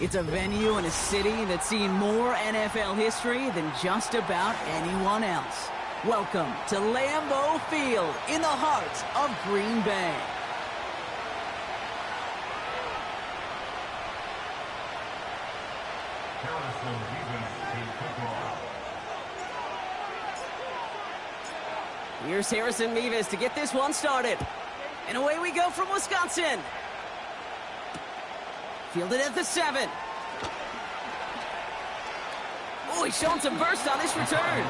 It's a venue in a city that's seen more NFL history than just about anyone else. Welcome to Lambeau Field in the heart of Green Bay. Here's Harrison Mevis to get this one started. And away we go from Wisconsin. Fielded at the 7. Oh, he's showing some burst on this return.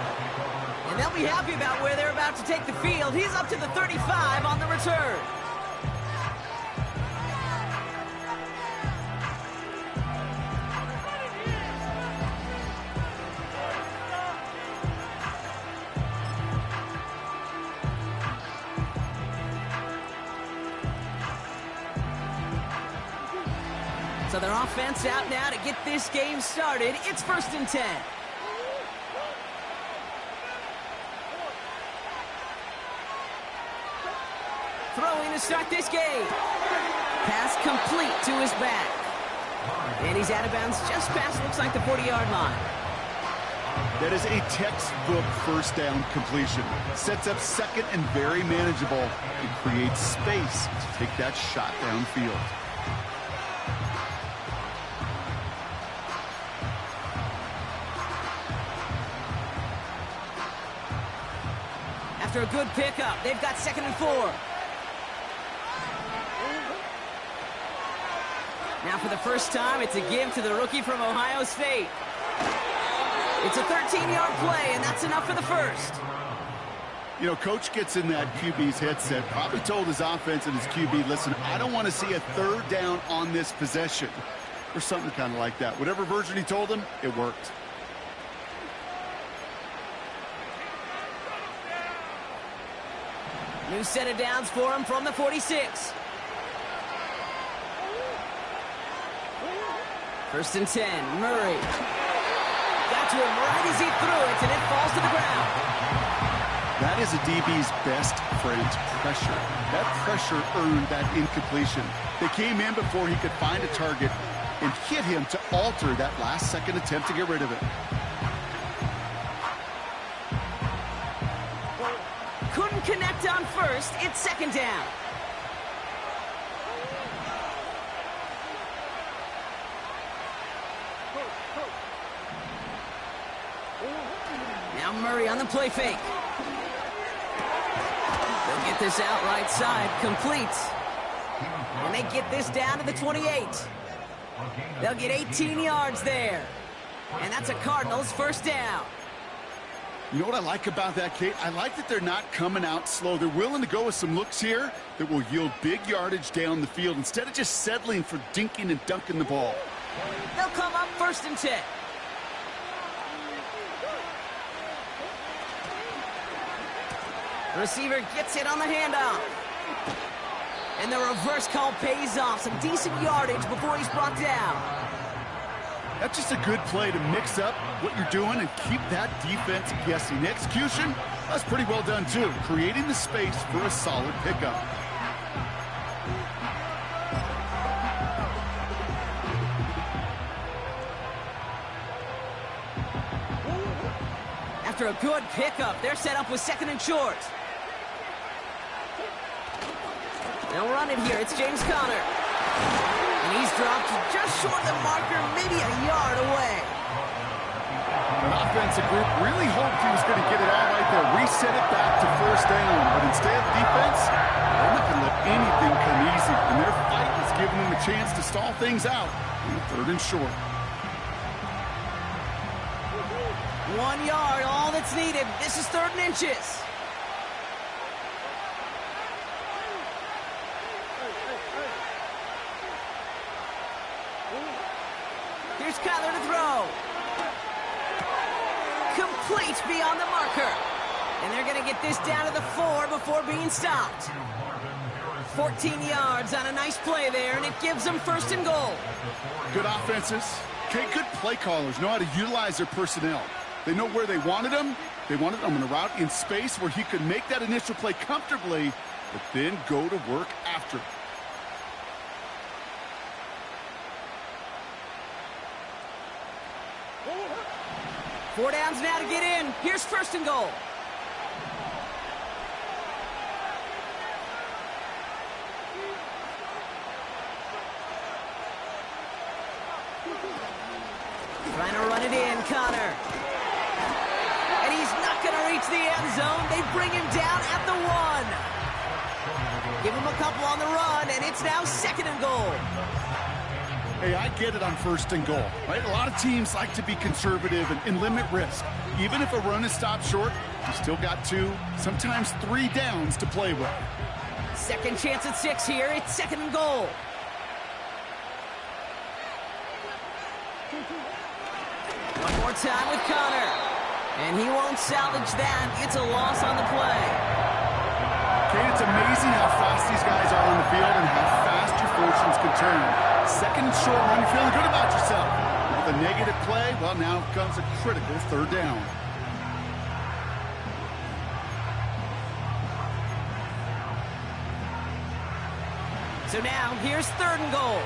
And they'll be happy about where they're about to take the field. He's up to the 35 on the return. So their offense out now to get this game started. It's 1st and 10. Throwing to start this game. Pass complete to his back. And he's out of bounds just past, looks like, the 40-yard line. That is a textbook first down completion. Sets up second and very manageable. It creates space to take that shot downfield. After a good pickup, they've got 2nd and 4. Now for the first time, it's a give to the rookie from Ohio State. It's a 13-yard play, and that's enough for the first. You know, coach gets in that QB's headset, probably told his offense and his QB, listen, I don't want to see a 3rd down on this possession. Or something kind of like that. Whatever version he told him, it worked. New set of downs for him from the 46. 1st and 10, Murray. Got to him right as he threw it, and it falls to the ground. That is a DB's best friend, pressure. That pressure earned that incompletion. They came in before he could find a target and hit him to alter that last-second attempt to get rid of it. Couldn't connect on first. It's 2nd down. Now Murray on the play fake. They'll get this out right side. Complete. And they get this down to the 28. They'll get 18 yards there. And that's a Cardinals 1st down. You know what I like about that, Kate? I like that they're not coming out slow. They're willing to go with some looks here that will yield big yardage down the field instead of just settling for dinking and dunking the ball. They'll come up 1st and 10. Receiver gets it on the handoff. And the reverse call pays off. Some decent yardage before he's brought down. That's just a good play to mix up what you're doing and keep that defense guessing. Execution, that's pretty well done too. Creating the space for a solid pickup. After a good pickup, they're set up with 2nd and short. They'll run it here. It's James Conner. And he's dropped just short of the marker, maybe a yard away. An offensive group really hoped he was going to get it all right there. Reset it back to 1st down. But instead, defense, they're not going to let anything come easy. And their fight is giving them a chance to stall things out on 3rd and short. 1 yard, all that's needed. This is 3rd and inches. Here's Kyler to throw. Complete beyond the marker. And they're going to get this down to the 4 before being stopped. 14 yards on a nice play there, and it gives them 1st and goal. Good offenses. Okay, good play callers know how to utilize their personnel. They know where they wanted him. They wanted him in a route in space where he could make that initial play comfortably, but then go to work after. 4 downs now to get in. Here's first and goal. Trying to run it in, Connor. And he's not going to reach the end zone. They bring him down at the 1. Give him a couple on the run, and it's now second and goal. Hey, I get it on first and goal, right? A lot of teams like to be conservative and limit risk. Even if a run is stopped short, you still got 2, sometimes 3 downs to play with. Second chance at 6 here. It's second and goal. One more time with Connor. And he won't salvage that. It's a loss on the play. Okay, it's amazing how fast these guys are on the field and how fast your fortunes can turn. Second and short run, you're feeling good about yourself. With a negative play, well, now comes a critical third down. So now, here's third and goal.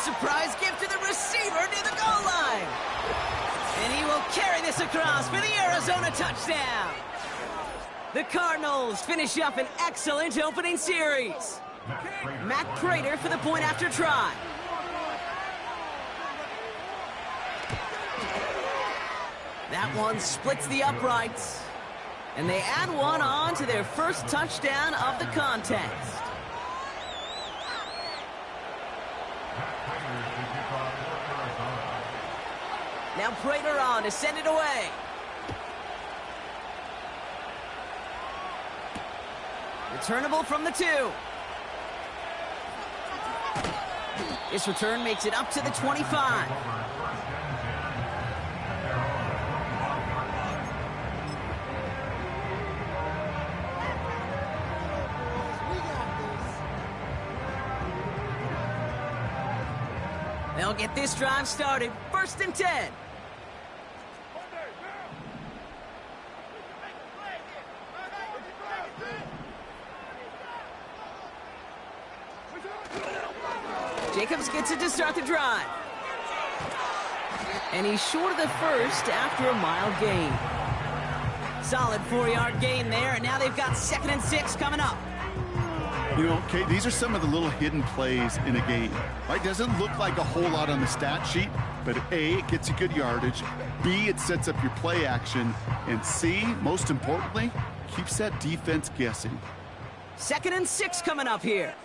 Surprise gift to the receiver near the goal line. And he will carry this across for the Arizona touchdown. The Cardinals finish up an excellent opening series. Matt Prater for the point after try. That one splits the uprights. And they add one on to their first touchdown of the contest. Now Prater on to send it away. Returnable from the 2. This return makes it up to the 25. They'll get this drive started. First and 10. Jacobs gets it to start the drive. And he's short of the first after a mile gain. Solid 4-yard gain there, and now they've got second and 6 coming up. You know, okay, these are some of the little hidden plays in a game. Right? Doesn't look like a whole lot on the stat sheet, but A, it gets you good yardage. B, it sets up your play action. And C, most importantly, keeps that defense guessing. Second and 6 coming up here.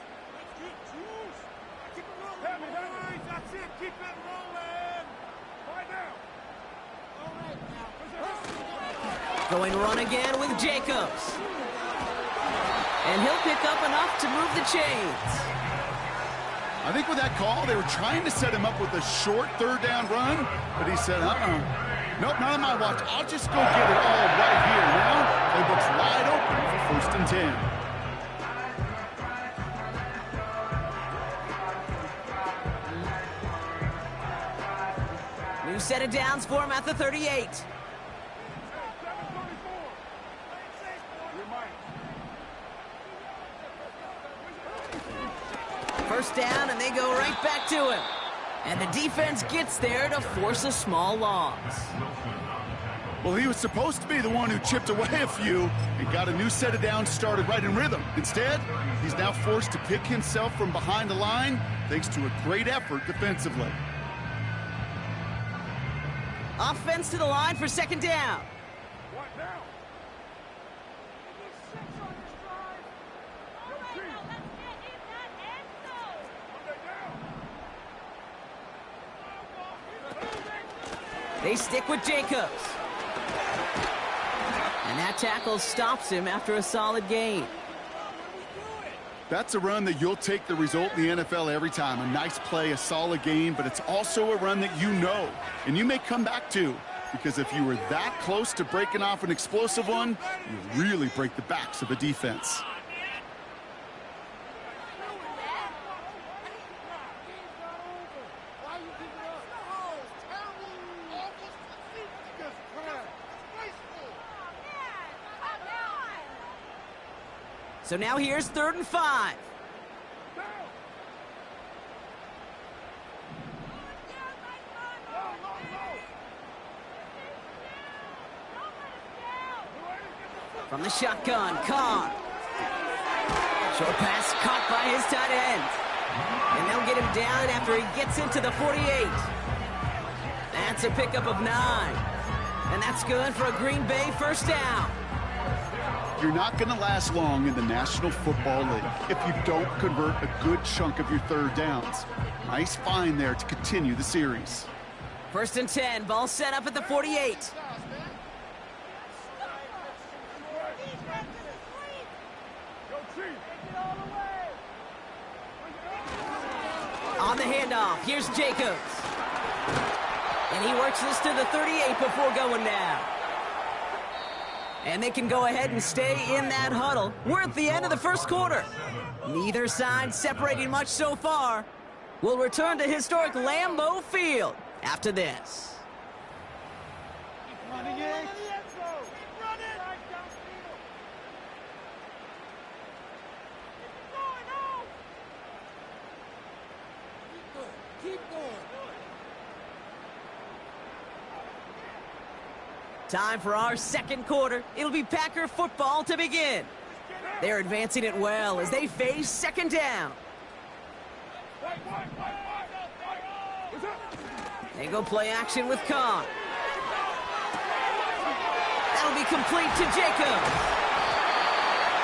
Going run again with Jacobs. And he'll pick up enough to move the chains. I think with that call, they were trying to set him up with a short third down run, but he said, nope, not on my watch. I'll just go get it all right here. Now, playbook's wide open for first and 10. New set of downs for him at the 38. First down, and they go right back to him. And the defense gets there to force a small loss. Well, he was supposed to be the one who chipped away a few and got a new set of downs started right in rhythm. Instead, he's now forced to pick himself from behind the line thanks to a great effort defensively. Offense to the line for second down. They stick with Jacobs. And that tackle stops him after a solid gain. That's a run that you'll take the result in the NFL every time. A nice play, a solid game, but it's also a run that you know and you may come back to, because if you were that close to breaking off an explosive one, you really break the backs of a defense. So now here's 3rd and 5. From the shotgun, Carr. Short pass caught by his tight end. And they'll get him down after he gets into the 48. That's a pickup of 9. And that's good for a Green Bay first down. You're not going to last long in the National Football League if you don't convert a good chunk of your 3rd downs. Nice find there to continue the series. 1st and 10, ball set up at the 48. On the handoff, here's Jacobs. And he works this to the 38 before going down. And they can go ahead and stay in that huddle. We're at the end of the 1st quarter. Neither side separating much so far. We'll return to historic Lambeau Field after this. Time for our 2nd quarter. It'll be Packer football to begin. They're advancing it well as they face 2nd down. They go play action with Carr. That'll be complete to Jacobs.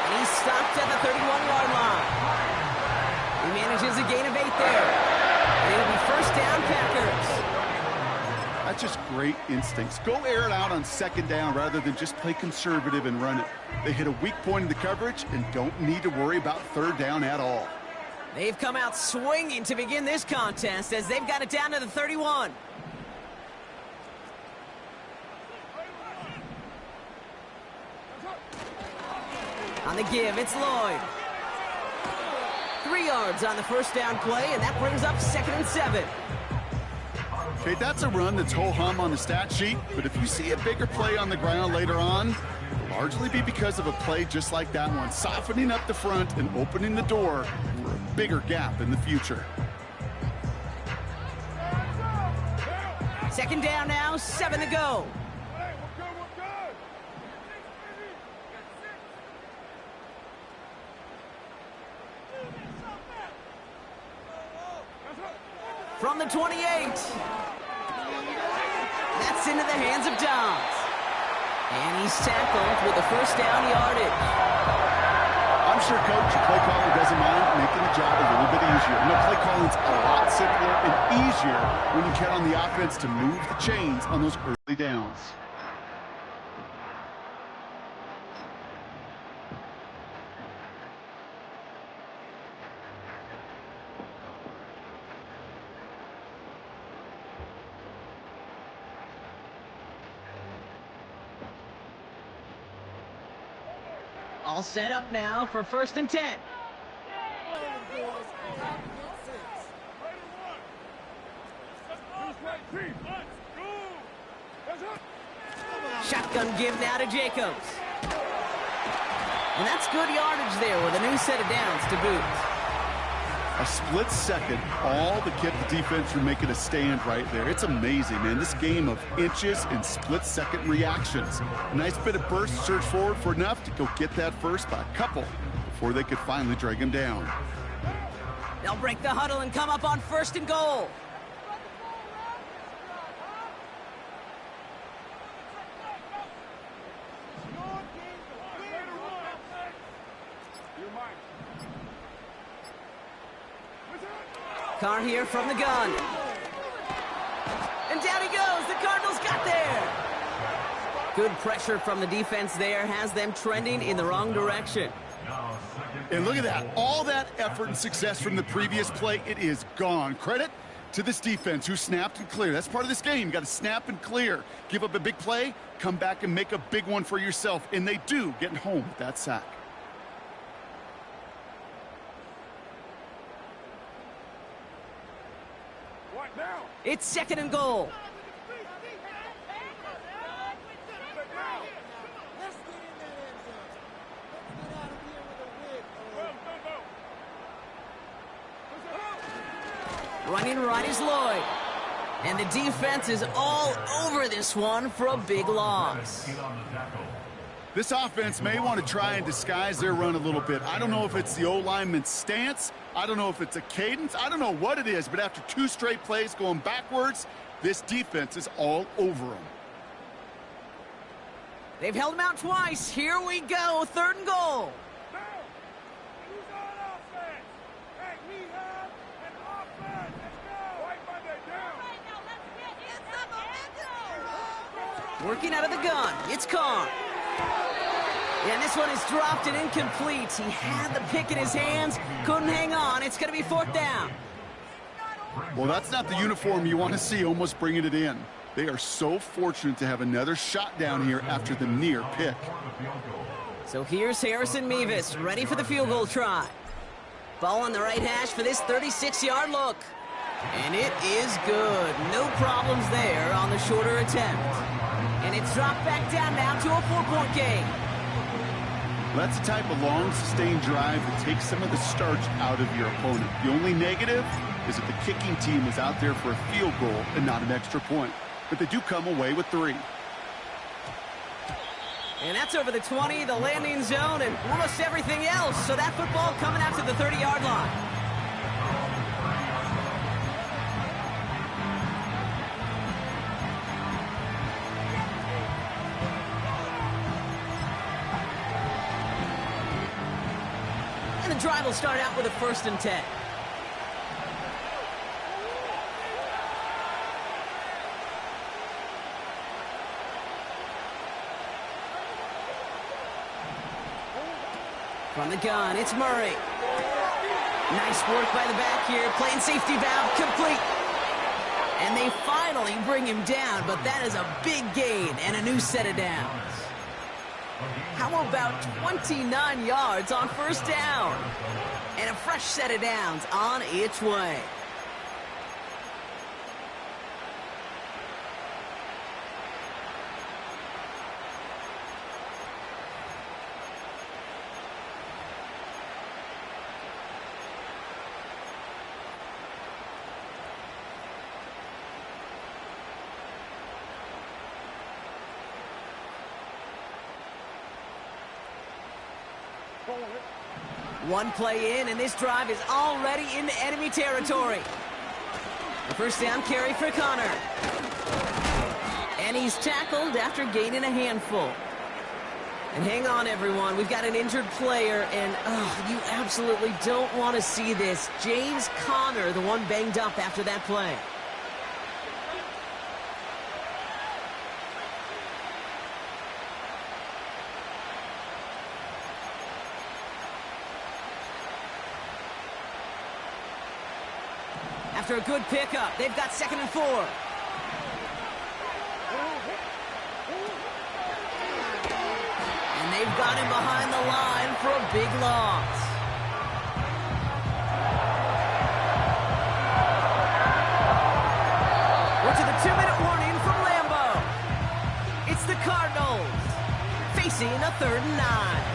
And he's stopped at the 31-yard line. He manages a gain of 8 there. And it'll be first down, Packers. That's just great instincts. Go air it out on 2nd down rather than just play conservative and run it. They hit a weak point in the coverage and don't need to worry about 3rd down at all. They've come out swinging to begin this contest as they've got it down to the 31. On the give, it's Lloyd. 3 yards on the first down play, and that brings up 2nd and 7. Okay, that's a run that's ho-hum on the stat sheet, but if you see a bigger play on the ground later on, it'll largely be because of a play just like that one, softening up the front and opening the door for a bigger gap in the future. 2nd down now, 7 to go. From the 28. That's into the hands of Downs. And he's tackled with a first down yardage. I'm sure Coach, your play caller doesn't mind making the job a little bit easier. You know, play calling's a lot simpler and easier when you count on the offense to move the chains on those early downs. All set up now for 1st and 10. Shotgun give now to Jacobs. And that's good yardage there with a new set of downs to boot. A split second, all to get the defense from making a stand right there. It's amazing, man. This game of inches and split-second reactions. A nice bit of burst, surge forward for enough to go get that first by a couple before they could finally drag him down. They'll break the huddle and come up on 1st and goal. Carr here from the gun. And down he goes. The Cardinals got there. Good pressure from the defense there has them trending in the wrong direction. And look at that. All that effort and success from the previous play, it is gone. Credit to this defense who snapped and cleared. That's part of this game. You got to snap and clear. Give up a big play, come back and make a big one for yourself. And they do, getting home with that sack. It's 2nd and goal. Running right is Lloyd. And the defense is all over this one for a big loss. This offense may want to try and disguise their run a little bit. I don't know if it's the O-lineman's stance. I don't know if it's a cadence. I don't know what it is, but after 2 straight plays going backwards, this defense is all over them. They've held him out twice. Here we go, 3rd and goal. Working out of the gun, it's Carr. And this one is dropped and incomplete. He had the pick in his hands, couldn't hang on. It's going to be 4th down. Well, that's not the uniform you want to see almost bringing it in. They are so fortunate to have another shot down here after the near pick. So here's Harrison Mevis, ready for the field goal try. Ball on the right hash for this 36-yard look. And it is good. No problems there on the shorter attempt. And it's dropped back down now to a 4-point game. That's the type of long, sustained drive that takes some of the starch out of your opponent. The only negative is that the kicking team is out there for a field goal and not an extra point. But they do come away with 3. And that's over the 20, the landing zone, and almost everything else. So that football coming out to the 30-yard line. And the drive will start out with a 1st and 10. From the gun, it's Murray. Nice work by the back here. Playing safety valve complete. And they finally bring him down, but that is a big gain and a new set of downs. How about 29 yards on 1st down? And a fresh set of downs on its way. One play in, and this drive is already into enemy territory. The 1st down carry for Connor. And he's tackled after gaining a handful. And hang on, everyone. We've got an injured player, and you absolutely don't want to see this. James Conner, the one banged up after that play. After a good pickup, they've got 2nd and 4. And they've got him behind the line for a big loss. We're to the 2-minute warning from Lambeau. It's the Cardinals facing a 3rd and 9.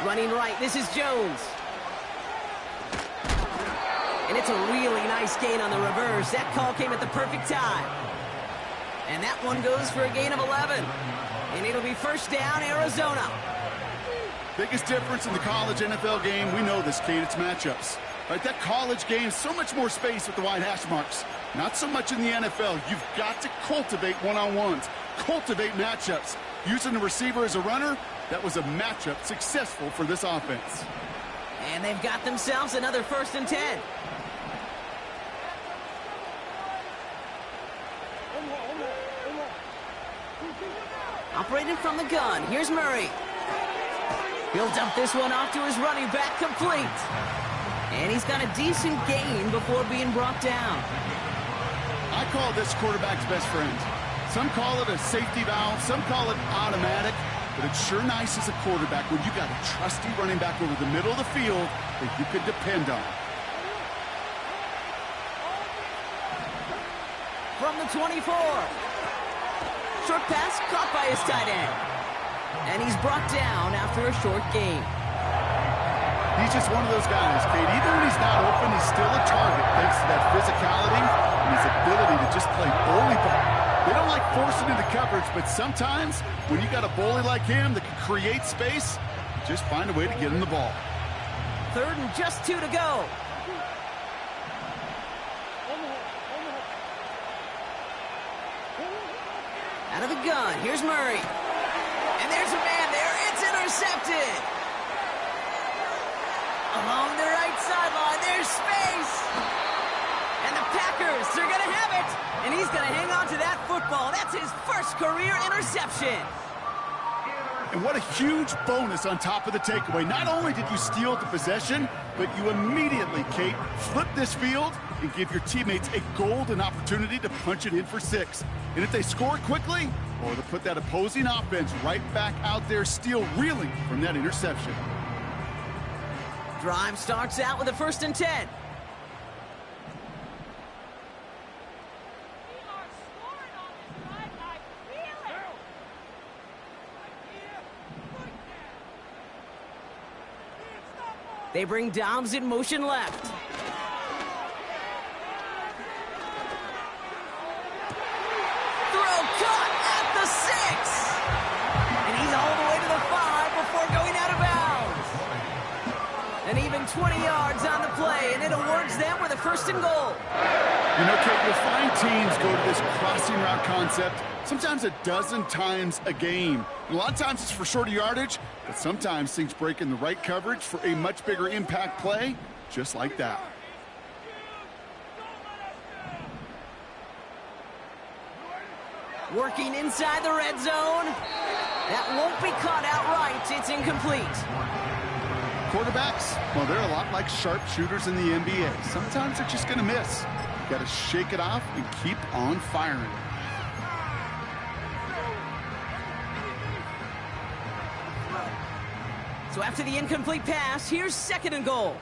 Running right, this is Jones. And it's a really nice gain on the reverse. That call came at the perfect time. And that one goes for a gain of 11. And it'll be 1st down, Arizona. Biggest difference in the college NFL game, we know this, Kate, it's matchups. Right, that college game, so much more space with the wide hash marks. Not so much in the NFL. You've got to cultivate one-on-ones, cultivate matchups. Using the receiver as a runner, that was a matchup successful for this offense. And they've got themselves another 1st and 10. Operating from the gun, here's Murray. He'll dump this one off to his running back, complete. And he's got a decent gain before being brought down. I call this quarterback's best friend. Some call it a safety valve, some call it automatic, but it's sure nice as a quarterback when you got a trusty running back over the middle of the field that you could depend on. From the 24. Short pass caught by his tight end. And he's brought down after a short gain. He's just one of those guys, Kate. Even when he's not open, he's still a target thanks to that physicality and his ability to just play bully ball. They don't like forcing into coverage, but sometimes when you got a bully like him that can create space, just find a way to get him the ball. 3rd and just 2 to go. Out of the gun, here's Murray. And there's a man there, it's intercepted. Along the right sideline, there's space. And the Packers, they're going to have it. And he's going to hang on to that football. That's his first career interception. And what a huge bonus on top of the takeaway. Not only did you steal the possession, but you immediately, Kate, flip this field and give your teammates a golden opportunity to punch it in for 6. And if they score quickly, or to put that opposing offense right back out there, still reeling from that interception. Drive starts out with a 1st and 10. They bring Dobbs in motion left. Throw caught at the 6. And he's all the way to the 5 before going out of bounds. And even 20 yards on the play, and it awards them with a 1st and goal. You know, Kate, you'll find teams go to this crossing route concept sometimes a dozen times a game. And a lot of times it's for shorter yardage, but sometimes things break in the right coverage for a much bigger impact play, just like that. Working inside the red zone. That won't be caught outright. It's incomplete. Quarterbacks, well, they're a lot like sharpshooters in the NBA. Sometimes they're just going to miss. You got to shake it off and keep on firing. So after the incomplete pass, here's 2nd and goal.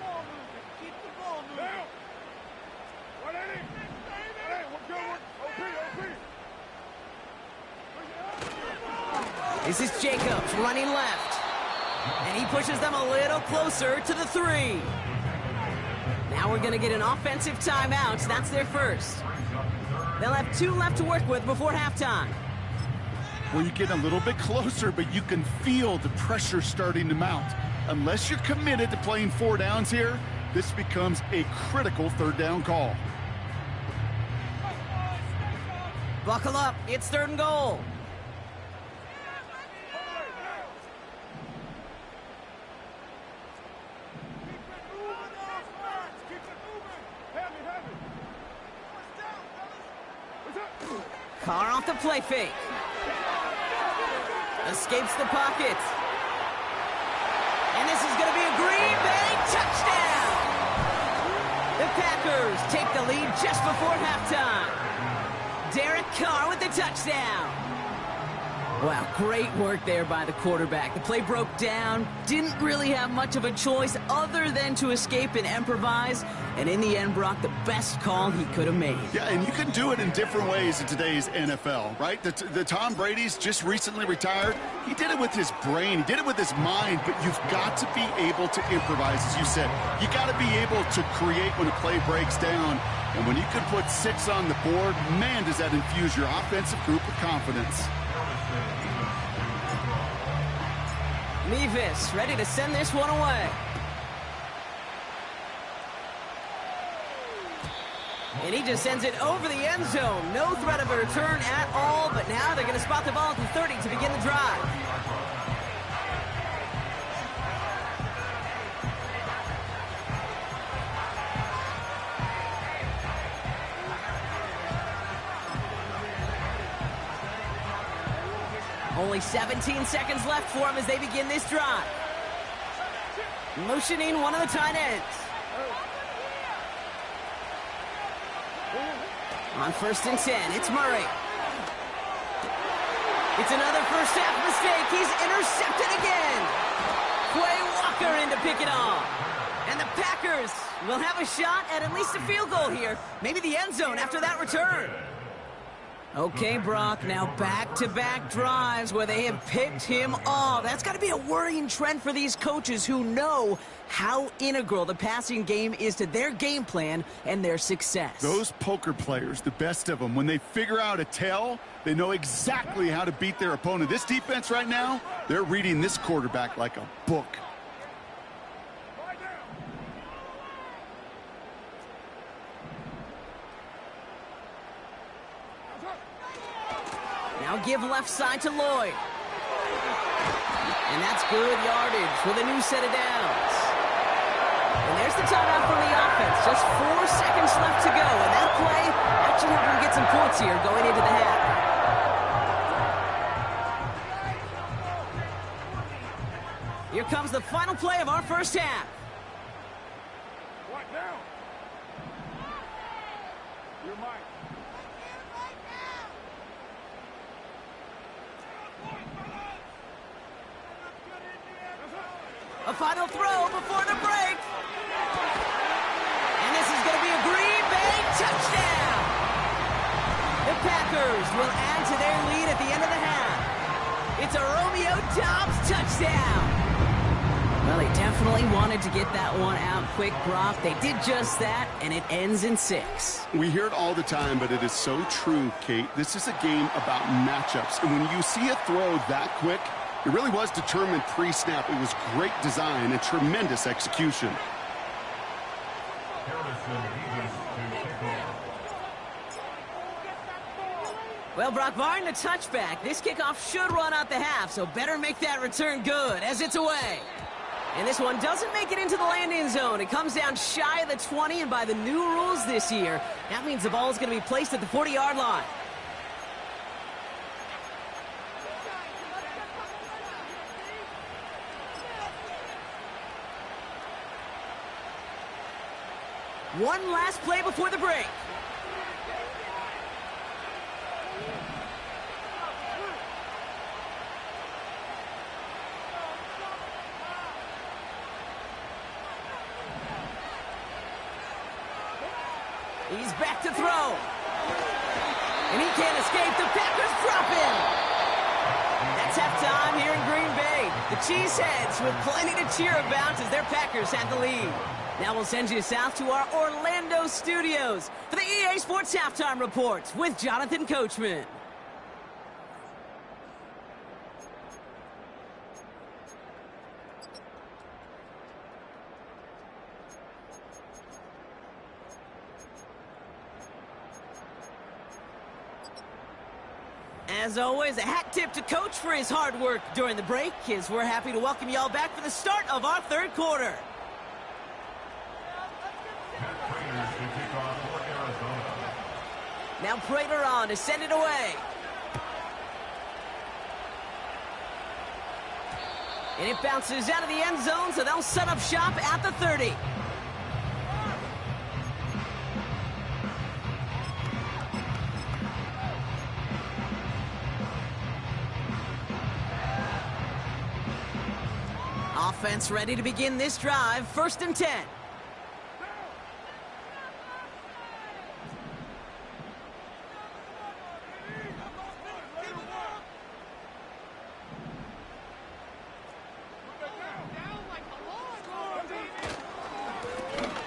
This is Jacobs running left. And he pushes them a little closer to the 3. Now we're going to get an offensive timeout. That's their first. They'll have 2 left to work with before halftime. Well, you get a little bit closer, but you can feel the pressure starting to mount. Unless you're committed to playing 4 downs here, this becomes a critical 3rd down call. Buckle up. It's 3rd and goal. Carr off the play fake. Escapes the pocket. And this is going to be a Green Bay touchdown. The Packers take the lead just before halftime. Derek Carr with the touchdown. Wow, great work there by the quarterback. The play broke down. Didn't really have much of a choice other than to escape and improvise. And in the end, brought the best call he could have made. Yeah, and you can do it in different ways in today's NFL, right? The Tom Brady's just recently retired. He did it with his brain. He did it with his mind. But you've got to be able to improvise, as you said. You got to be able to create when a play breaks down. And when you can put 6 on the board, man, does that infuse your offensive group with confidence. Levis ready to send this one away. And he just sends it over the end zone. No threat of a return at all, but now they're going to spot the ball at the 30 to begin the drive. Only Only 17 seconds left for them as they begin this drive. Motioning one of the tight ends. On 1st and 10, it's Murray. It's another first half mistake. He's intercepted again. Quay Walker in to pick it off. And the Packers will have a shot at least a field goal here. Maybe the end zone after that return. Okay, Brock, now back-to-back drives where they have picked him off. That's got to be a worrying trend for these coaches who know how integral the passing game is to their game plan and their success. Those poker players, the best of them, when they figure out a tell, they know exactly how to beat their opponent. This defense right now, they're reading this quarterback like a book. Now give left side to Lloyd. And that's good yardage with a new set of downs. And there's the timeout from the offense. Just 4 seconds left to go. And that play actually helped them get some points here going into the half. Here comes the final play of our first half. What now? You're mine. A final throw before the break. And this is going to be a Green Bay touchdown. The Packers will add to their lead at the end of the half. It's a Romeo Doubs touchdown. Well, they definitely wanted to get that one out quick, Brock. They did just that, and it ends in 6. We hear it all the time, but it is so true, Kate. This is a game about matchups. And when you see a throw that quick, it really was determined pre-snap. It was great design and tremendous execution. Well, Brock, barring the touchback, this kickoff should run out the half, so better make that return good as it's away. And this one doesn't make it into the landing zone. It comes down shy of the 20, and by the new rules this year, that means the ball is going to be placed at the 40-yard line. One last play before the break. He's back to throw. And he can't escape. The Packers drop him. That's halftime here in Green Bay. The Cheeseheads with plenty to cheer about as their Packers have the lead. Now we'll send you south to our Orlando studios for the EA Sports Halftime Reports with Jonathan Coachman. As always, a hat tip to Coach for his hard work during the break, as we're happy to welcome you all back for the start of our third quarter. Now Prater on to send it away. And it bounces out of the end zone, so they'll set up shop at the 30. Offense ready to begin this drive. 1st and 10.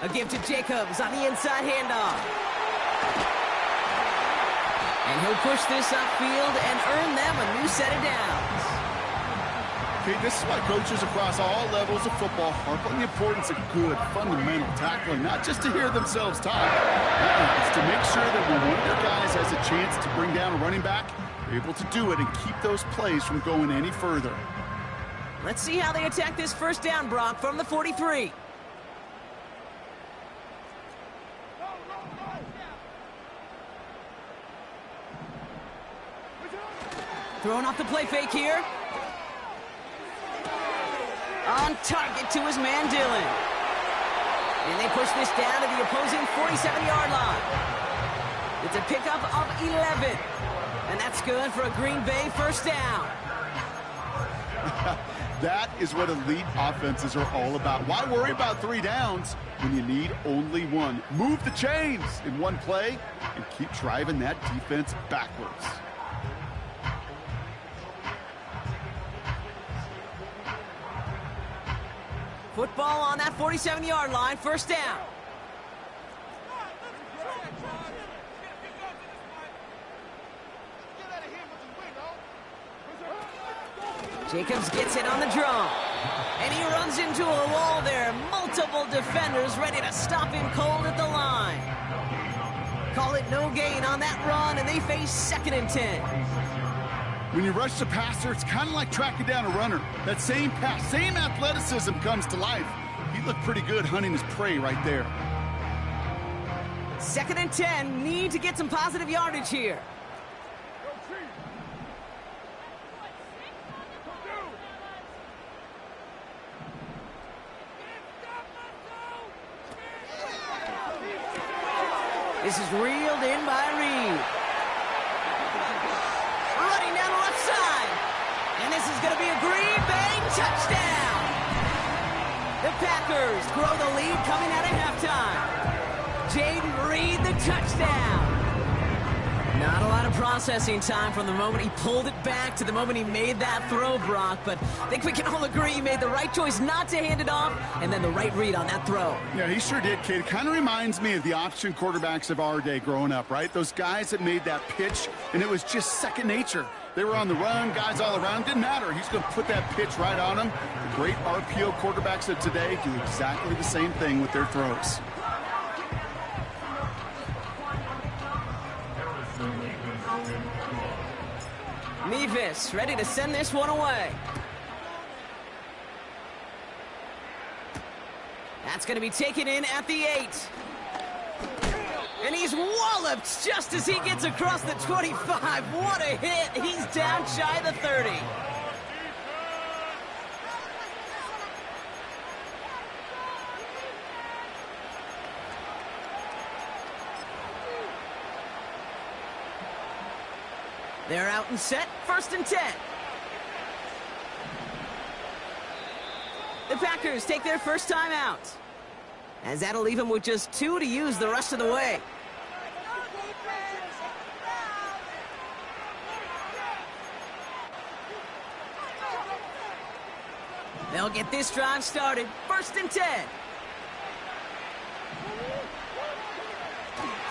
A give to Jacobs on the inside handoff. And he'll push this upfield and earn them a new set of downs. Okay, this is why coaches across all levels of football harp on the importance of good, fundamental tackling, not just to hear themselves talk. It's to make sure that when one of their guys has a chance to bring down a running back, they're able to do it and keep those plays from going any further. Let's see how they attack this first down, Brock, from the 43. Throwing off the play fake here. On target to his man, Dillon. And they push this down to the opposing 47-yard line. It's a pickup of 11. And that's good for a Green Bay first down. That is what elite offenses are all about. Why worry about 3 downs when you need only 1? Move the chains in one play and keep driving that defense backwards. Football on that 47-yard line, first down. Jacobs gets it on the draw. And he runs into a wall there. Multiple defenders ready to stop him cold at the line. Call it no gain on that run, and they face 2nd and 10. When you rush the passer, it's kind of like tracking down a runner. That same pass, same athleticism comes to life. He looked pretty good hunting his prey right there. 2nd and 10, need to get some positive yardage here. This is reeled in by Reed. Running down the left side. And this is going to be a Green Bay touchdown. The Packers grow the lead coming out of halftime. Jaden Reed, the touchdown. Not a lot of processing time from the moment he pulled it back to the moment he made that throw, Brock. But I think we can all agree he made the right choice not to hand it off, and then the right read on that throw. Yeah, he sure did, kid. It kind of reminds me of the option quarterbacks of our day growing up, right? Those guys that made that pitch, and it was just second nature. They were on the run, guys all around. Didn't matter. He's going to put that pitch right on them. The great RPO quarterbacks of today do exactly the same thing with their throws. Mevis ready to send this one away. That's going to be taken in at the 8. And he's walloped just as he gets across the 25. What a hit. He's down shy of the 30. They're out and set, 1st and 10. The Packers take their first time out, as that'll leave them with just 2 to use the rest of the way. They'll get this drive started, 1st and 10.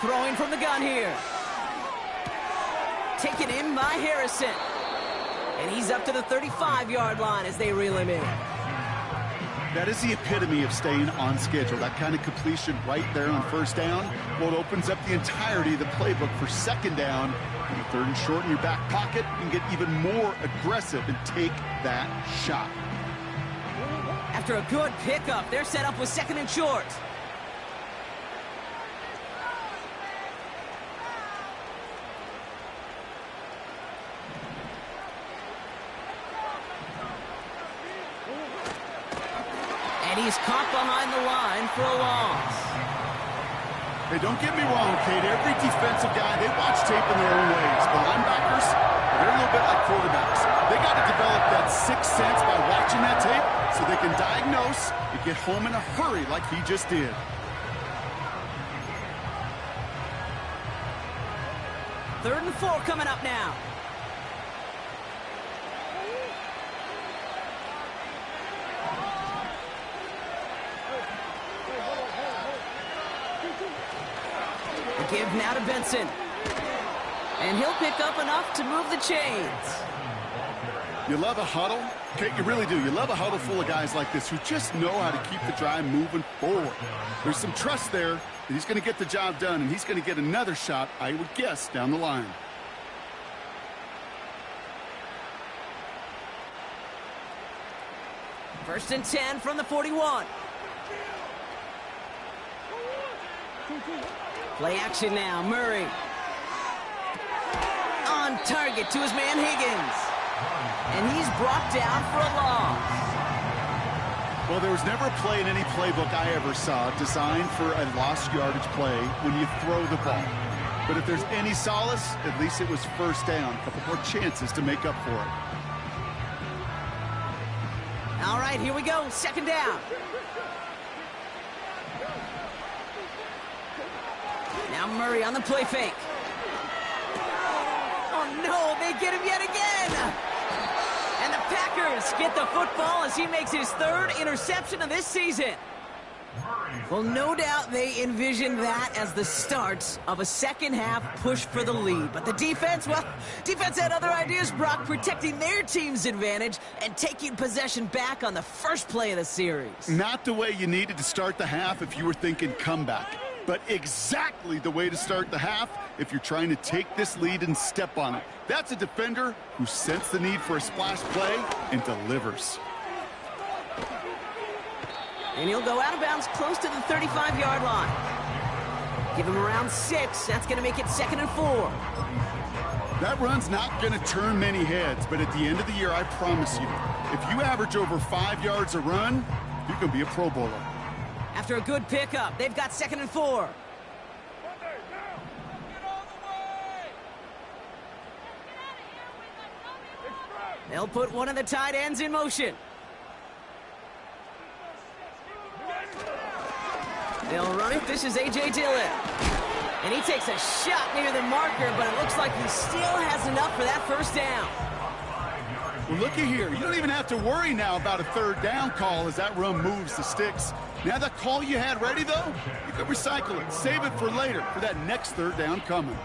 Throwing from the gun here. Taken in by Harrison. And he's up to the 35-yard line as they reel him in. That is the epitome of staying on schedule. That kind of completion right there on first down. Well, it opens up the entirety of the playbook for second down. And the 3rd and short in your back pocket, you can get even more aggressive and take that shot. After a good pickup, they're set up with 2nd and short. And he's caught behind the line for a loss. Hey, don't get me wrong, Kate. Every defensive guy, they watch tape in their own ways. The linebackers, they're a little bit like quarterbacks. They got to develop that sixth sense by watching that tape so they can diagnose and get home in a hurry like he just did. Third and 4 coming up now. The give now to Benson. And he'll pick up enough to move the chains. You love a huddle? Okay, you really do. You love a huddle full of guys like this who just know how to keep the drive moving forward. There's some trust there that he's going to get the job done, and he's going to get another shot, I would guess, down the line. First and 10 from the 41. Play action now. Murray. On target to his man Higgins. And he's brought down for a loss. Well, there was never a play in any playbook I ever saw designed for a lost yardage play when you throw the ball. But if there's any solace, at least it was first down. A couple more chances to make up for it. All right, here we go. Second down. Now Murray on the play fake. Oh, no, they get him yet again. And the Packers get the football as he makes his third interception of this season. Well, no doubt they envisioned that as the start of a second-half push for the lead. But the defense, well, defense had other ideas, Brock, protecting their team's advantage and taking possession back on the first play of the series. Not the way you needed to start the half if you were thinking comeback, but exactly the way to start the half if you're trying to take this lead and step on it. That's a defender who sensed the need for a splash play and delivers. And he'll go out of bounds close to the 35-yard line. Give him around 6. That's going to make it 2nd and 4. That run's not going to turn many heads, but at the end of the year, I promise you, if you average over 5 yards a run, you can be a Pro Bowler. After a good pickup, they've got 2nd and 4. They'll put one of the tight ends in motion. They'll run it. This is A.J. Dillon. And he takes a shot near the marker, but it looks like he still has enough for that first down. Well, looky here. You don't even have to worry now about a third down call as that run moves the sticks. Now that call you had ready, though, you can recycle it. Save it for later for that next third down coming.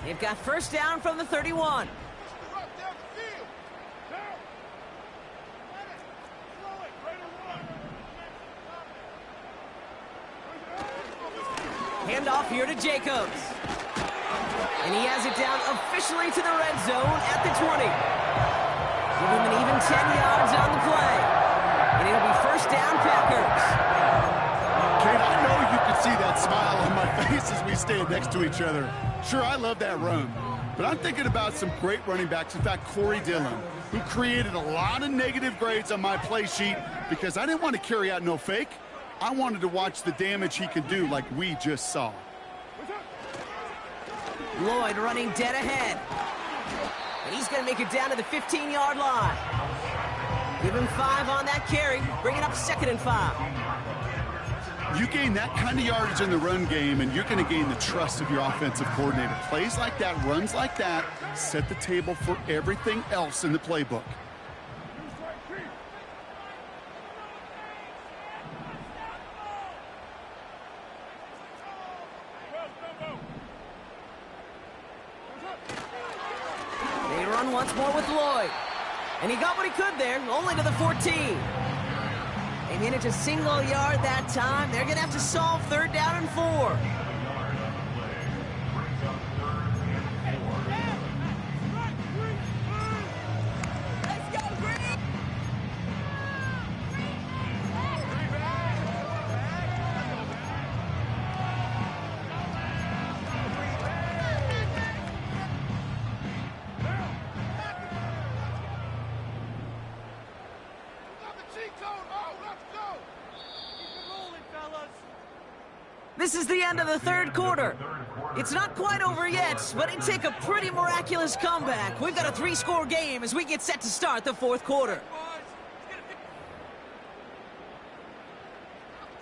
They've got first down from the 31. Handoff here to Jacobs. And he has it down officially to the red zone at the 20. Give him an even 10 yards on the play. And it'll be first down Packers. Kate, I know you can see that smile on my face as we stand next to each other. Sure, I love that run. But I'm thinking about some great running backs. In fact, Corey Dillon, who created a lot of negative grades on my play sheet because I didn't want to carry out no fake. I wanted to watch the damage he could do like we just saw. Lloyd running dead ahead. And he's going to make it down to the 15-yard line. Give him 5 on that carry. Bring it up 2nd and 5. You gain that kind of yardage in the run game, and you're going to gain the trust of your offensive coordinator. Plays like that, runs like that, set the table for everything else in the playbook. Once more with Lloyd. And he got what he could there, only to the 14. They managed a single yard that time. They're going to have to solve third down and 4. This is the end of the third quarter. It's not quite over yet, but it'd take a pretty miraculous comeback. We've got a 3-score game as we get set to start the fourth quarter.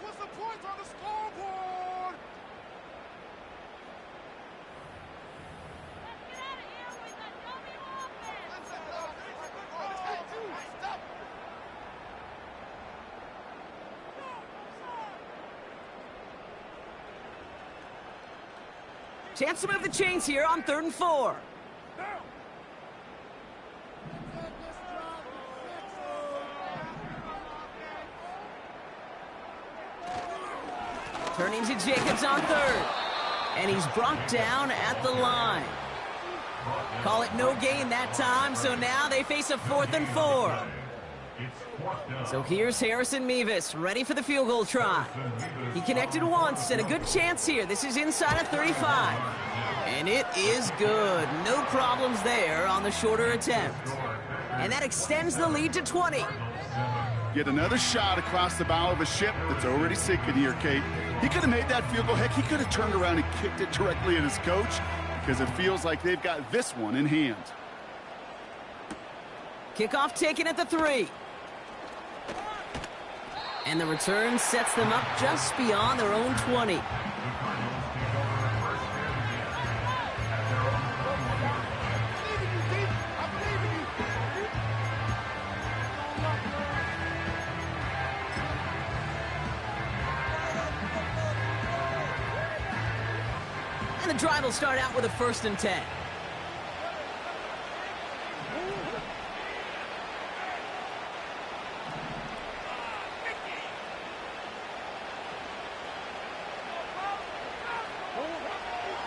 Put some points on the scoreboard. Chance to move the chains here on 3rd and 4. Turning to Jacobs on 3rd. And he's brought down at the line. Call it no gain that time, so now they face a 4th and 4. So here's Harrison Mevis, ready for the field goal try. He connected once, and a good chance here. This is inside of 35. And it is good. No problems there on the shorter attempt. And that extends the lead to 20. Yet another shot across the bow of a ship that's already sinking here, Kate. He could have made that field goal. Heck, he could have turned around and kicked it directly at his coach, because it feels like they've got this one in hand. Kickoff taken at the 3. And the return sets them up just beyond their own 20. And the drive will start out with a 1st and 10.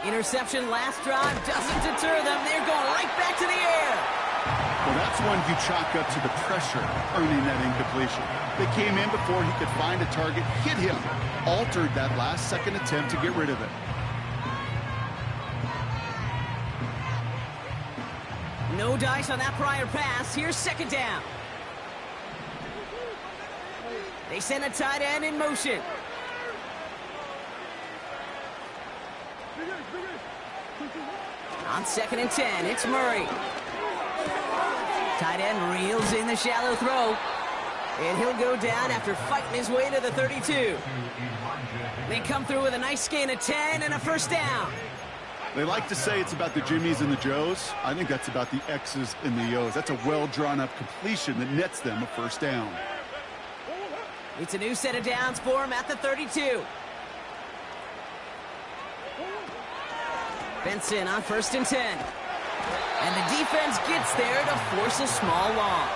Interception last drive doesn't deter them. They're going right back to the air. Well, that's one you chalk up to the pressure earning that incompletion. They came in before he could find a target, hit him, altered that last-second attempt to get rid of it. No dice on that prior pass. Here's 2nd down. They send a tight end in motion. On 2nd and 10, it's Murray. Tight end reels in the shallow throw. And he'll go down after fighting his way to the 32. They come through with a nice gain of 10 and a 1st down. They like to say it's about the Jimmies and the Joes. I think that's about the X's and the O's. That's a well-drawn-up completion that nets them a 1st down. It's a new set of downs for him at the 32. Benson on 1st and 10. And the defense gets there to force a small loss.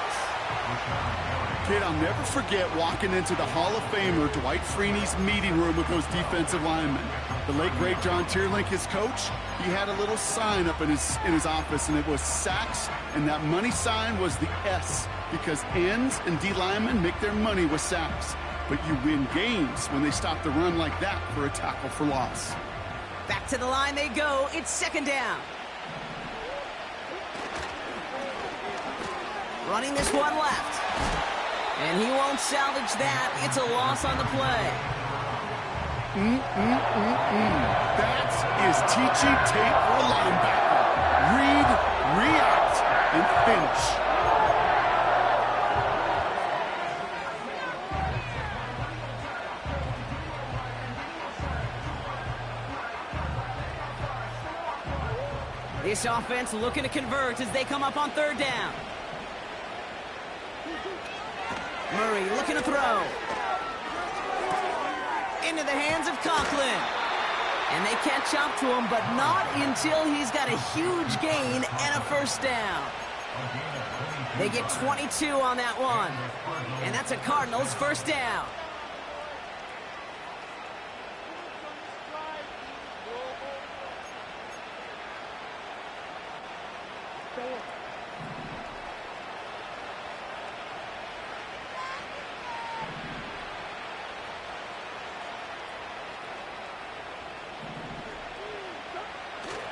Kid, I'll never forget walking into the Hall of Famer Dwight Freeney's meeting room with those defensive linemen. The late, great John Tierlink, his coach, he had a little sign up in his office, and it was sacks, and that money sign was the S, because ends and D linemen make their money with sacks. But you win games when they stop the run like that for a tackle for loss. Back to the line they go. It's 2nd down. Running this one left. And he won't salvage that. It's a loss on the play. That is teaching tape for a linebacker. Read, react, and finish. This offense looking to convert as they come up on 3rd down. Murray looking to throw. Into the hands of Conklin. And they catch up to him, but not until he's got a huge gain and a 1st down. They get 22 on that one. And that's a Cardinals 1st down.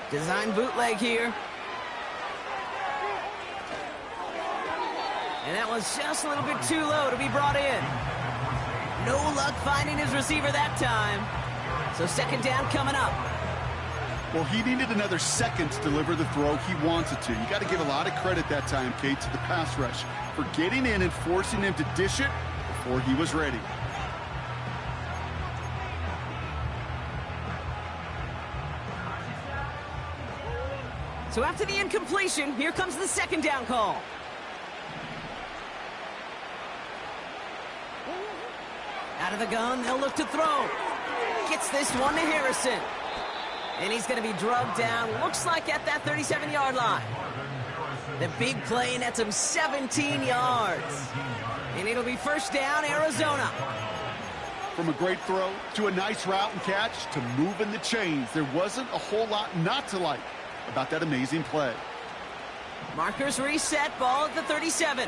Design bootleg here. And that was just a little bit too low to be brought in. No luck finding his receiver that time. So 2nd down coming up. Well, he needed another second to deliver the throw he wanted to. You got to give a lot of credit that time, Kate, to the pass rush for getting in and forcing him to dish it before he was ready. So after the incompletion, here comes the 2nd down call. Out of the gun, they'll look to throw. Gets this one to Harrison. And he's going to be drugged down, looks like at that 37-yard line. The big play nets him 17 yards. And it'll be 1st down, Arizona. From a great throw to a nice route and catch to moving the chains, there wasn't a whole lot not to like about that amazing play. Markers reset, ball at the 37.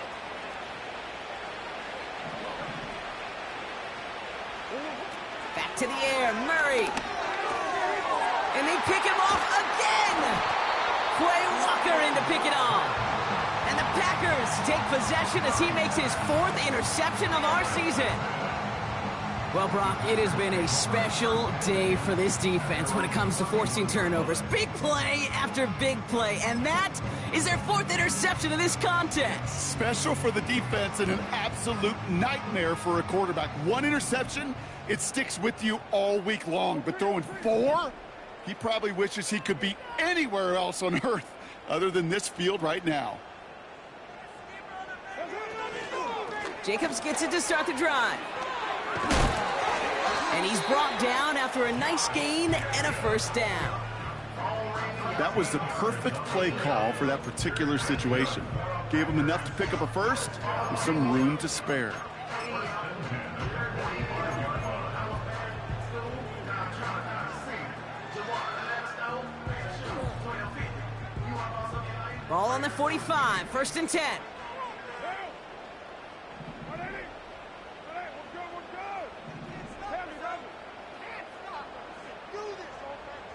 Back to the air, Murray. And they pick him off again. Quay Walker in to pick it off. And the Packers take possession as he makes his 4th interception of our season. Well, Brock, it has been a special day for this defense when it comes to forcing turnovers. Big play after big play, and that is their 4th interception of this contest. Special for the defense and an absolute nightmare for a quarterback. 1 interception, it sticks with you all week long, but throwing 4, he probably wishes he could be anywhere else on earth other than this field right now. Jacobs gets it to start the drive. And he's brought down after a nice gain and a 1st down. That was the perfect play call for that particular situation. Gave him enough to pick up a 1st with some room to spare. Ball on the 45, 1st and 10.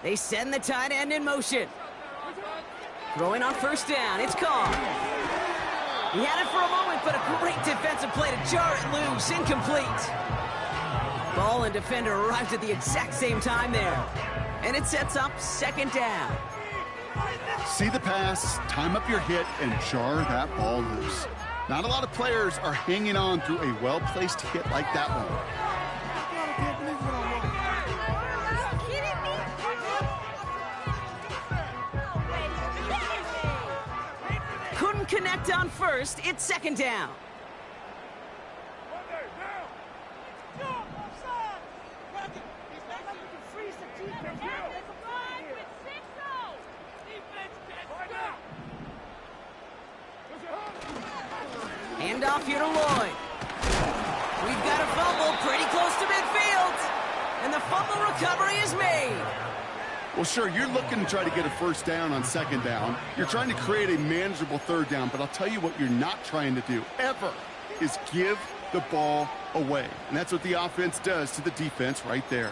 They send the tight end in motion. Throwing on 1st down. It's caught. He had it for a moment, but a great defensive play to jar it loose. Incomplete. Ball and defender arrived at the exact same time there. And it sets up 2nd down. See the pass, time up your hit, and jar that ball loose. Not a lot of players are hanging on through a well-placed hit like that one. Couldn't connect on 1st. It's 2nd down. Handoff here to Lloyd. We've got a fumble pretty close to midfield. And the fumble recovery is made. Well, sure, you're looking to try to get a 1st down on 2nd down. You're trying to create a manageable 3rd down, but I'll tell you what you're not trying to do, ever, is give the ball away. And that's what the offense does to the defense right there.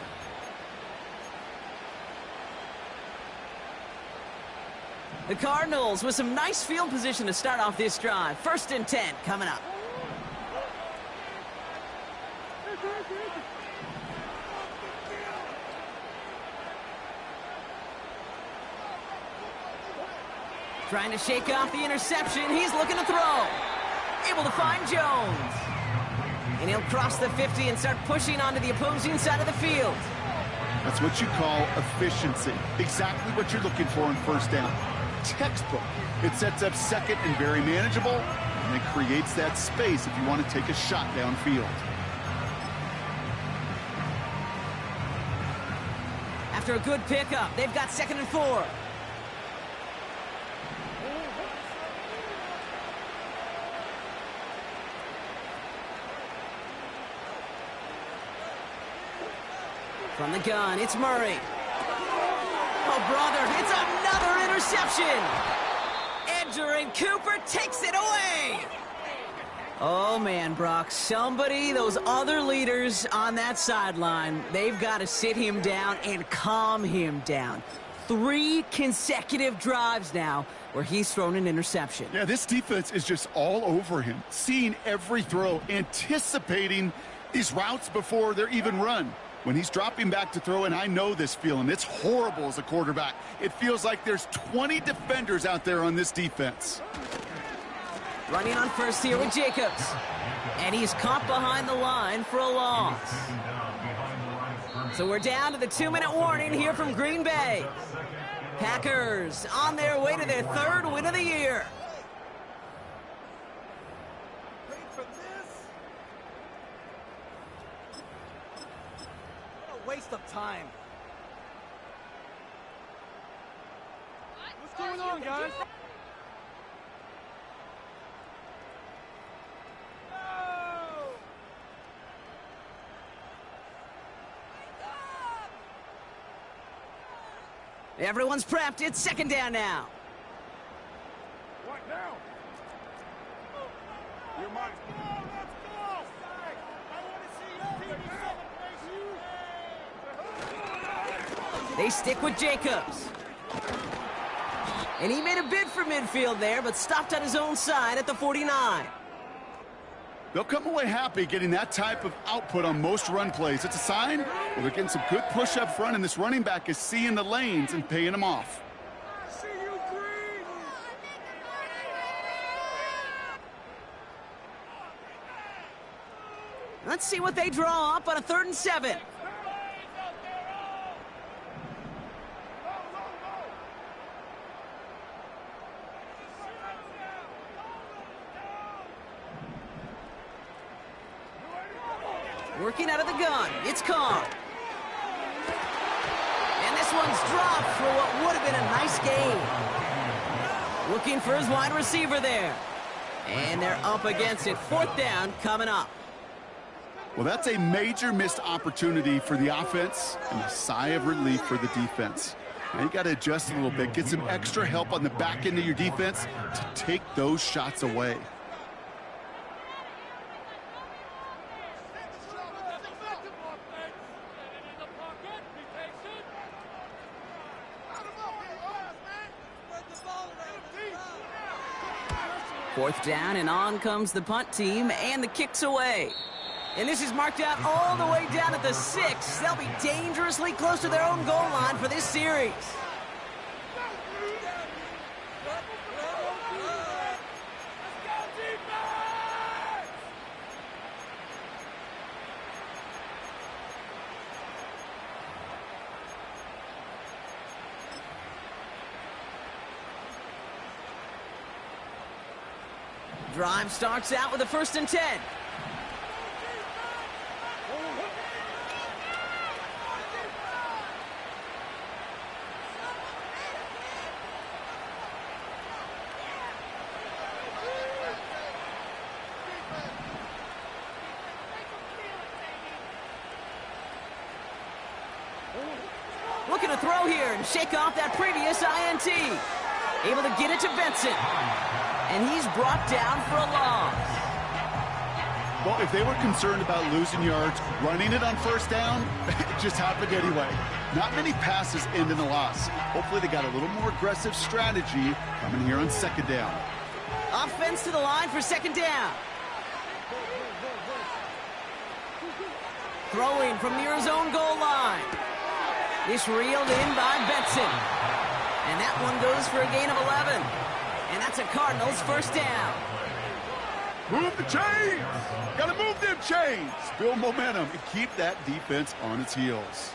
The Cardinals with some nice field position to start off this drive. 1st and 10 coming up. Trying to shake off the interception. He's looking to throw. Able to find Jones. And he'll cross the 50 and start pushing onto the opposing side of the field. That's what you call efficiency. Exactly what you're looking for in 1st down. Textbook. It sets up 2nd and very manageable, and it creates that space if you want to take a shot downfield. After a good pickup, they've got 2nd and 4. From the gun, it's Murray. Oh, brother, it's another interception. Edger and Cooper takes it away. Oh, man, Brock, those other leaders on that sideline, they've got to sit him down and calm him down. 3 consecutive drives now where he's thrown an interception. Yeah, this defense is just all over him, seeing every throw, anticipating these routes before they're even run. When he's dropping back to throw, and I know this feeling, it's horrible as a quarterback. It feels like there's 20 defenders out there on this defense. Running on 1st here with Jacobs. And he's caught behind the line for a loss. So we're down to the 2-minute warning here from Green Bay. Packers on their way to their 3rd win of the year. Waste of time. What's going on, guys? Everyone's prepped. It's 2nd down now. What now? You're mine. Let's go! I want to see your team celebration. They stick with Jacobs. And he made a bid for midfield there, but stopped on his own side at the 49. They'll come away happy getting that type of output on most run plays. It's a sign, well, they're getting some good push up front, and this running back is seeing the lanes and paying them off. Let's see what they draw up on a 3rd and 7. Working out of the gun, it's Carr. And this one's dropped for what would have been a nice gain. Looking for his wide receiver there. And they're up against it. 4th down coming up. Well, that's a major missed opportunity for the offense and a sigh of relief for the defense. Now you got to adjust a little bit, get some extra help on the back end of your defense to take those shots away. Fourth down, and on comes the punt team, and the kick's away. And this is marked out all the way down at the 6. They'll be dangerously close to their own goal line for this series. Drive starts out with a 1st and 10. Looking to throw here and shake off that previous INT. Able to get it to Benson. And he's brought down for a loss. Well, if they were concerned about losing yards, running it on 1st down, it just happened anyway. Not many passes end in a loss. Hopefully they got a little more aggressive strategy coming here on 2nd down. Offense to the line for 2nd down. Throwing from near his own goal line. This reeled in by Benson. And that one goes for a gain of 11. And that's a Cardinals 1st down. Move the chains! Gotta move them chains! Build momentum and keep that defense on its heels.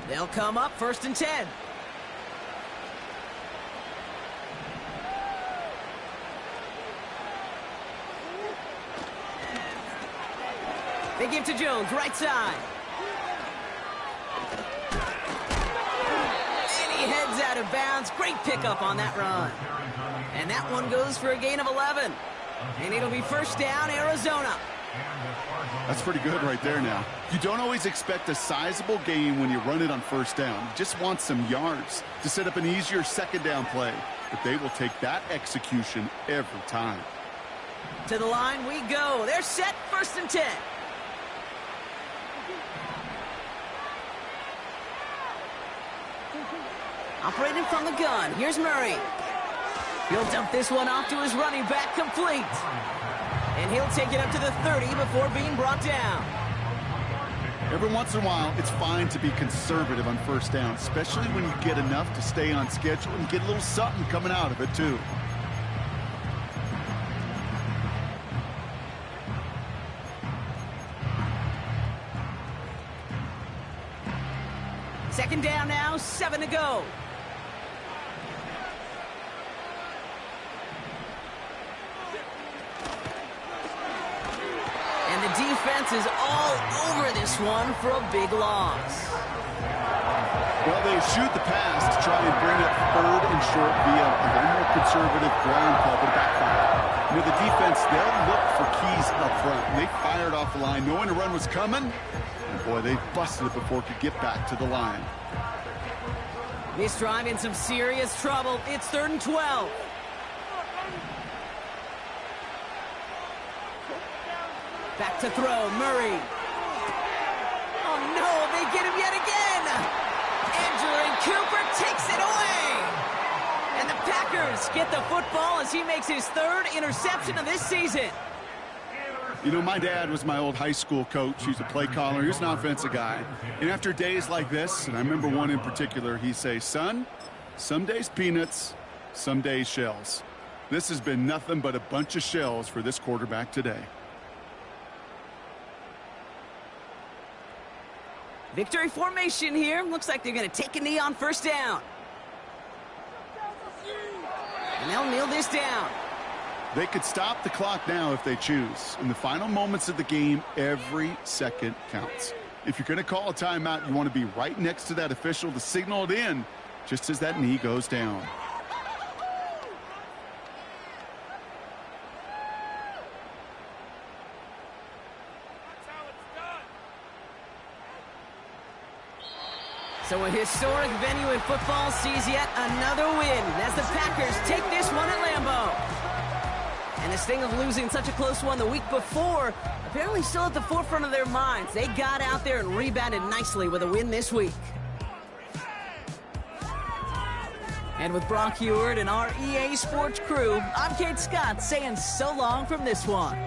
They'll come up 1st and 10. They give to Jones, right side. And he heads out of bounds. Great pickup on that run. And that one goes for a gain of 11. And it'll be 1st down, Arizona. That's pretty good right there now. You don't always expect a sizable gain when you run it on 1st down. You just want some yards to set up an easier 2nd down play. But they will take that execution every time. To the line we go. They're set, 1st and 10. Operating from the gun, here's Murray. He'll dump this one off to his running back, complete. And he'll take it up to the 30 before being brought down. Every once in a while, it's fine to be conservative on 1st down, especially when you get enough to stay on schedule and get a little something coming out of it, too. Second down now, 7 to go. And the defense is all over this one for a big loss. Well, they shoot the pass to try and bring up 3rd and short via a little more conservative ground call, but backfire. You know, the defense, they'll look for keys up front. They fired off the line knowing the run was coming. And boy, they busted it before it could get back to the line. This drive in some serious trouble. It's 3rd and 12. Back to throw, Murray. Oh no, they get him yet again. Andrew Cooper takes it away. And the Packers get the football as he makes his third interception of this season. You know, my dad was my old high school coach. He's a play caller. He was an offensive guy. And after days like this, and I remember one in particular, he'd say, son, some days peanuts, some days shells. This has been nothing but a bunch of shells for this quarterback today. Victory formation here. Looks like they're going to take a knee on first down. And they'll kneel this down. They could stop the clock now if they choose. In the final moments of the game, every second counts. If you're going to call a timeout, you want to be right next to that official to signal it in just as that knee goes down. So a historic venue in football sees yet another win as the Packers take this one at Lambeau. And this thing of losing such a close one the week before, apparently still at the forefront of their minds. They got out there and rebounded nicely with a win this week. And with Brock Heward and our EA Sports crew, I'm Kate Scott saying so long from this one.